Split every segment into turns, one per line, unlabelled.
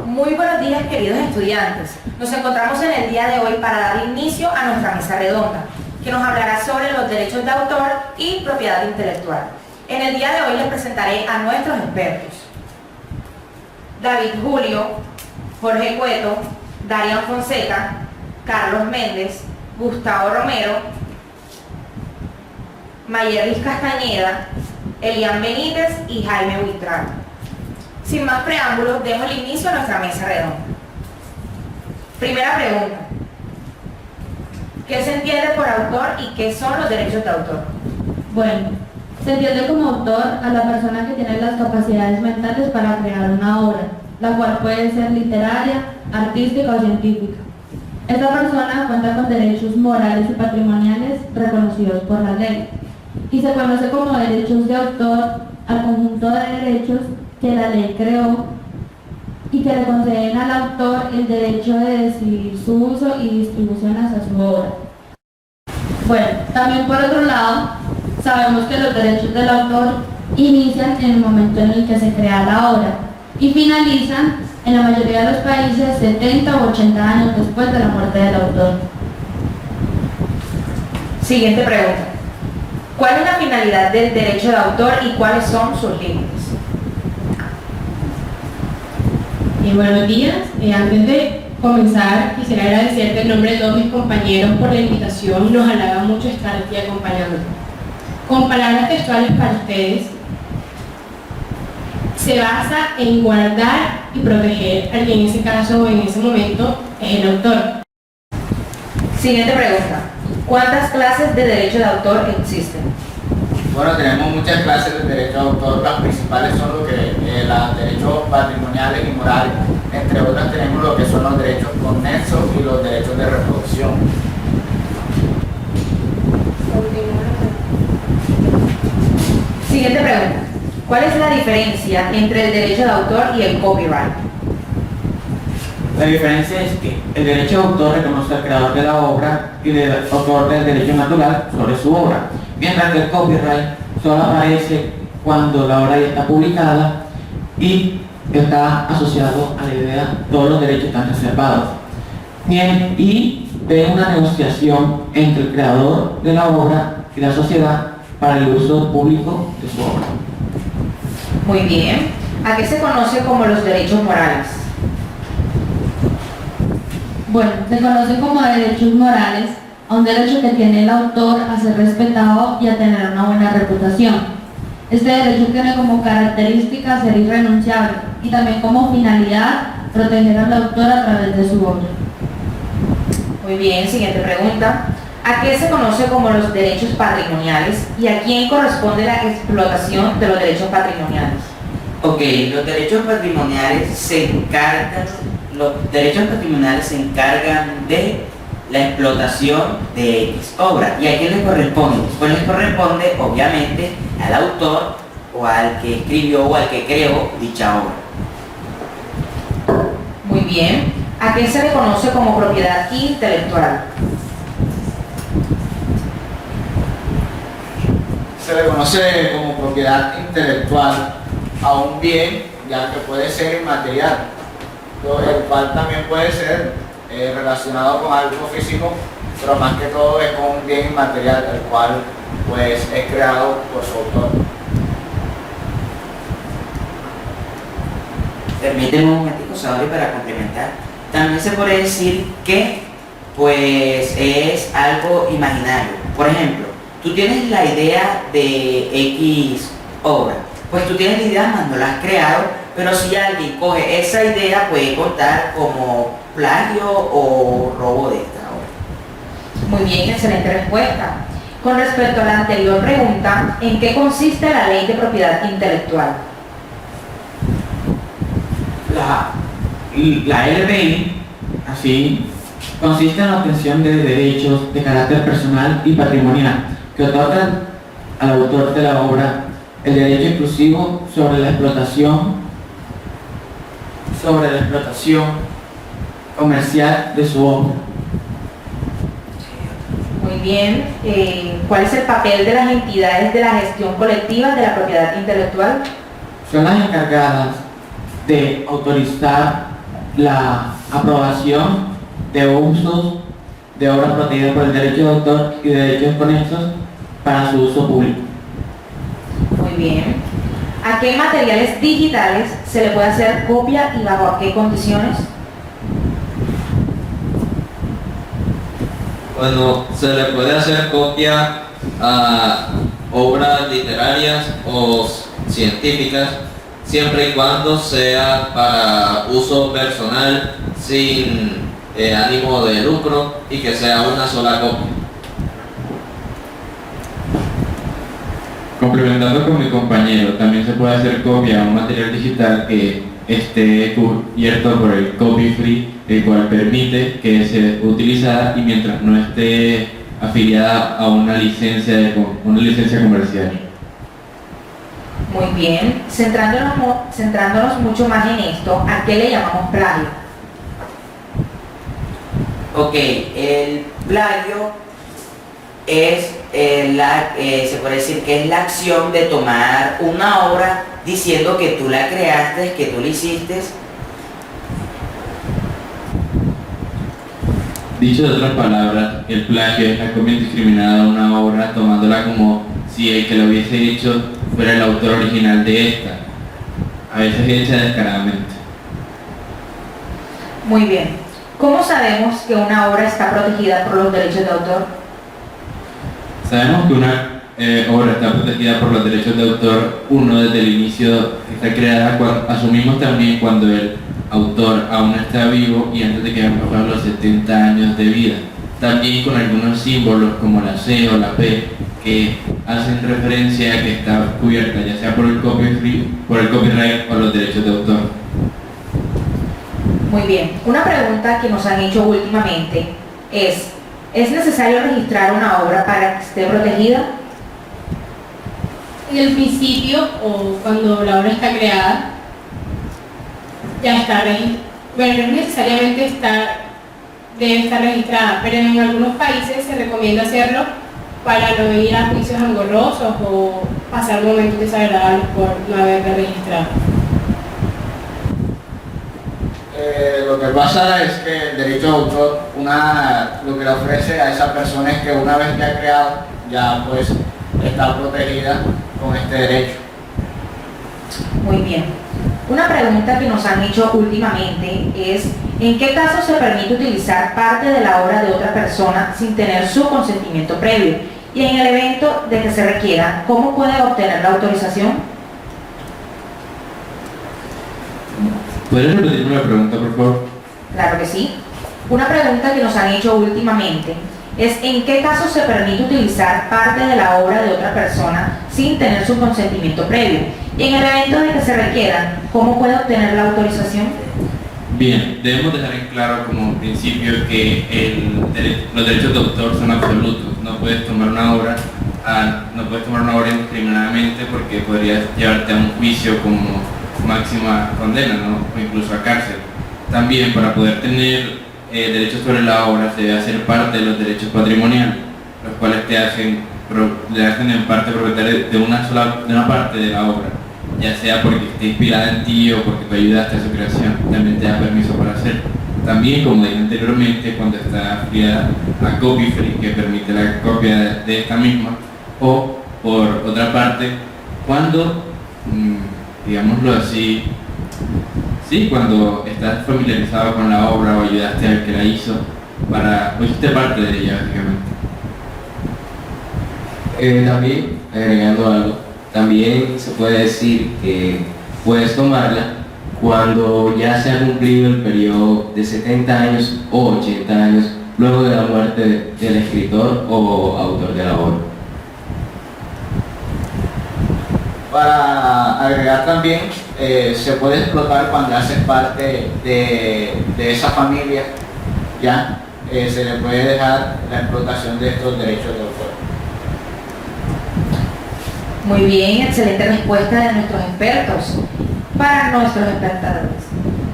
Muy buenos días, queridos estudiantes. Nos encontramos en el día de hoy para dar inicio a nuestra mesa redonda, que nos hablará sobre los derechos de autor y propiedad intelectual. En el día de hoy les presentaré a nuestros expertos: David Julio, Jorge Cueto, Darian Fonseca, Carlos Méndez, Gustavo Romero, Mayerlis Castañeda, Elian Benítez y Jaime Huitral. Sin más preámbulos, demos el inicio a nuestra mesa redonda. Primera pregunta: ¿qué se entiende por autor y qué son los derechos de autor?
Bueno, se entiende como autor a la persona que tiene las capacidades mentales para crear una obra, la cual puede ser literaria, artística o científica. Esta persona cuenta con derechos morales y patrimoniales reconocidos por la ley y se conoce como derechos de autor al conjunto de derechos que la ley creó y que le conceden al autor el derecho de decidir su uso y distribución hacia su obra. Bueno, también por otro lado, sabemos que los derechos del autor inician en el momento en el que se crea la obra y finalizan en la mayoría de los países 70 o 80 años después de la muerte del autor.
Siguiente pregunta: ¿cuál es la finalidad del derecho de autor y cuáles son sus límites?
Buenos días. Antes de comenzar, quisiera agradecerte en nombre de todos mis compañeros por la invitación. Nos halaga mucho estar aquí acompañándonos. Con palabras textuales para ustedes, se basa en guardar y proteger al que en ese caso o en ese momento es el autor.
Siguiente pregunta: ¿cuántas clases de derecho de autor existen?
Bueno, tenemos muchas clases de derecho de autor. Las principales son los derechos patrimoniales y morales. Entre otras tenemos lo que son los derechos conexos y los derechos de reproducción.
Siguiente pregunta: ¿cuál es la diferencia entre el derecho de autor y el copyright?
La diferencia es que el derecho de autor reconoce al creador de la obra y el autor del derecho natural sobre su obra, mientras que el copyright solo aparece cuando la obra ya está publicada y está asociado a la idea de todos los derechos están reservados. Bien, y de una negociación entre el creador de la obra y la sociedad para el uso público de su obra.
Muy bien. ¿A qué se conoce como los derechos morales?
Bueno, se conocen como derechos morales a un derecho que tiene el autor a ser respetado y a tener una buena reputación. Este derecho tiene como característica ser irrenunciable y también como finalidad proteger al autor a través de su obra.
Muy bien. Siguiente pregunta: ¿a qué se conoce como los derechos patrimoniales y a quién corresponde la explotación de los derechos patrimoniales?
Ok, los derechos patrimoniales se encargan de la explotación de X obra. ¿Y a quién les corresponde? Pues les corresponde obviamente al autor o al que escribió o al que creó dicha obra.
Muy bien. ¿A qué se le conoce como propiedad intelectual?
Se le conoce como propiedad intelectual a un bien, ya que puede ser inmaterial, el cual también puede ser relacionado con algo físico, pero más que todo es con un bien inmaterial, el cual pues es creado por su autor.
Permíteme un momentico, Saori, para complementar. También se puede decir que pues es algo imaginario. Por ejemplo, tú tienes la idea de X obra, pues tú tienes la idea, más no la has creado, pero si alguien coge esa idea puede contar como plagio o robo de esta obra.
Muy bien, excelente respuesta. Con respecto a la anterior pregunta, ¿en qué consiste la ley de propiedad intelectual?
La LPI, así, consiste en la obtención de derechos de carácter personal y patrimonial que otorgan al autor de la obra el derecho exclusivo sobre la explotación comercial de su obra.
Muy bien. ¿Cuál es el papel de las entidades de la gestión colectiva de la propiedad intelectual?
Son las encargadas de autorizar la aprobación de usos de obras protegidas por el derecho de autor y de derechos conexos para su uso público.
Muy bien. ¿A qué materiales digitales se le puede hacer copia y bajo qué condiciones?
Bueno, se le puede hacer copia a obras literarias o científicas siempre y cuando sea para uso personal sin ánimo de lucro y que sea una sola copia.
Complementando con mi compañero, también se puede hacer copia a un material digital que esté cubierto por el copy free, el cual permite que sea utilizada y mientras no esté afiliada a una licencia comercial.
Muy bien. Centrándonos mucho más en esto, ¿a qué le llamamos plagio?
Ok, el plagio es se puede decir que es la acción de tomar una obra diciendo que tú la creaste, que tú la hiciste.
Dicho de otras palabras, el plagio es la copia indiscriminada de una obra tomándola como si el que lo hubiese hecho fuera el autor original de esta, a veces hecha descaradamente.
Muy bien. ¿Cómo sabemos que una obra está protegida por los derechos de autor?
Sabemos que una obra está protegida por los derechos de autor, uno desde el inicio está creada, asumimos también cuando el autor aún está vivo y antes de que hayan pasado los 70 años de vida. También con algunos símbolos como la C o la P que hacen referencia a que está cubierta ya sea por el copyright o los derechos de autor.
Muy bien. Una pregunta que nos han hecho últimamente ¿es necesario registrar una obra para que esté protegida?
En el principio o cuando la obra está creada, ya está registrada. Bueno, no necesariamente debe estar registrada, pero en algunos países se recomienda hacerlo para no ir a juicios engorrosos o pasar momentos desagradables por no haberla registrado.
Lo que pasa es que el derecho de autor, lo que le ofrece a esa persona es que una vez que ha creado, ya pues está protegida con este derecho.
Muy bien. Una pregunta que nos han hecho últimamente es ¿en qué caso se permite utilizar parte de la obra de otra persona sin tener su consentimiento previo? Y en el evento de que se requiera, ¿cómo puede obtener la autorización?
¿Puedes repetirme la pregunta, por favor?
Claro que sí. Una pregunta que nos han hecho últimamente es ¿en qué caso se permite utilizar parte de la obra de otra persona sin tener su consentimiento previo? Y en el evento de que se requiera, ¿cómo puede obtener la autorización?
Bien, debemos dejar en claro como principio que los derechos de autor son absolutos. No puedes tomar una obra indiscriminadamente porque podrías llevarte a un juicio como máxima condena, ¿no? O incluso a cárcel. También para poder tener derechos sobre la obra se debe hacer parte de los derechos patrimoniales, los cuales le hacen en parte propietario de una parte de la obra, ya sea porque esté inspirada en ti o porque tú ayudaste a su creación, también te da permiso para hacerlo. También, como dije anteriormente, cuando está afiliada a copy free, que permite la copia de esta misma, o por otra parte, cuando, digámoslo así, sí, cuando estás familiarizado con la obra o ayudaste al que la hizo, o hiciste parte de ella, básicamente.
También, agregando algo, también se puede decir que puedes tomarla cuando ya se ha cumplido el periodo de 70 años o 80 años luego de la muerte del escritor o autor de la obra.
Para agregar también, se puede explotar cuando haces parte de esa familia, ya se le puede dejar la explotación de estos derechos de autor.
Muy bien, excelente respuesta de nuestros expertos. Para nuestros espectadores,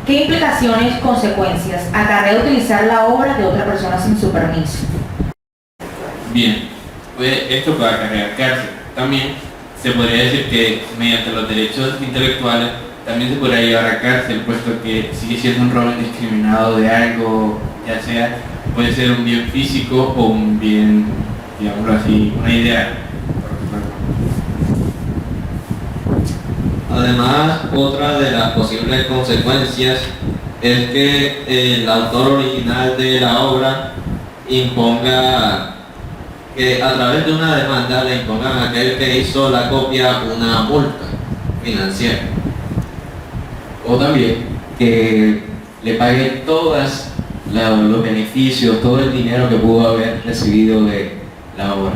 ¿qué implicaciones, consecuencias acarrea utilizar la obra de otra persona sin su permiso?
Bien, pues esto puede acarrear cárcel. También se podría decir que mediante los derechos intelectuales también se podría llevar a cárcel, puesto que sigue siendo un robo indiscriminado de algo, ya sea, puede ser un bien físico o un bien, digámoslo así, una idea.
Además, otra de las posibles consecuencias es que el autor original de la obra imponga, que a través de una demanda le impongan a aquel que hizo la copia una multa financiera.
O también que le pague todos los beneficios, todo el dinero que pudo haber recibido de la obra.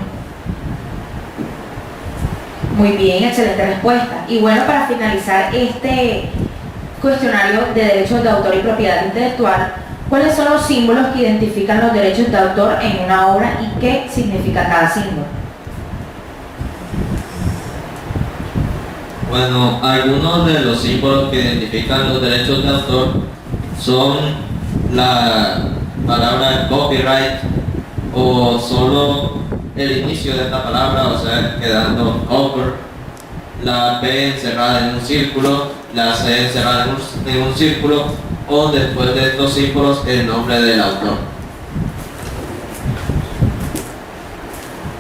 Muy bien, excelente respuesta. Y bueno, para finalizar este cuestionario de derechos de autor y propiedad intelectual, ¿cuáles son los símbolos que identifican los derechos de autor en una obra y qué significa cada símbolo?
Bueno, algunos de los símbolos que identifican los derechos de autor son la palabra copyright o solo el inicio de esta palabra, o sea, quedando cover, la P encerrada en un círculo, la C encerrada en un círculo, o después de estos símbolos el nombre del autor.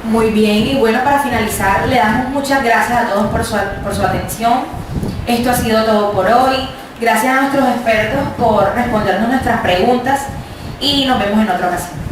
Muy bien, y bueno, para finalizar, le damos muchas gracias a todos por su atención. Esto ha sido todo por hoy. Gracias a nuestros expertos por respondernos nuestras preguntas y nos vemos en otra ocasión.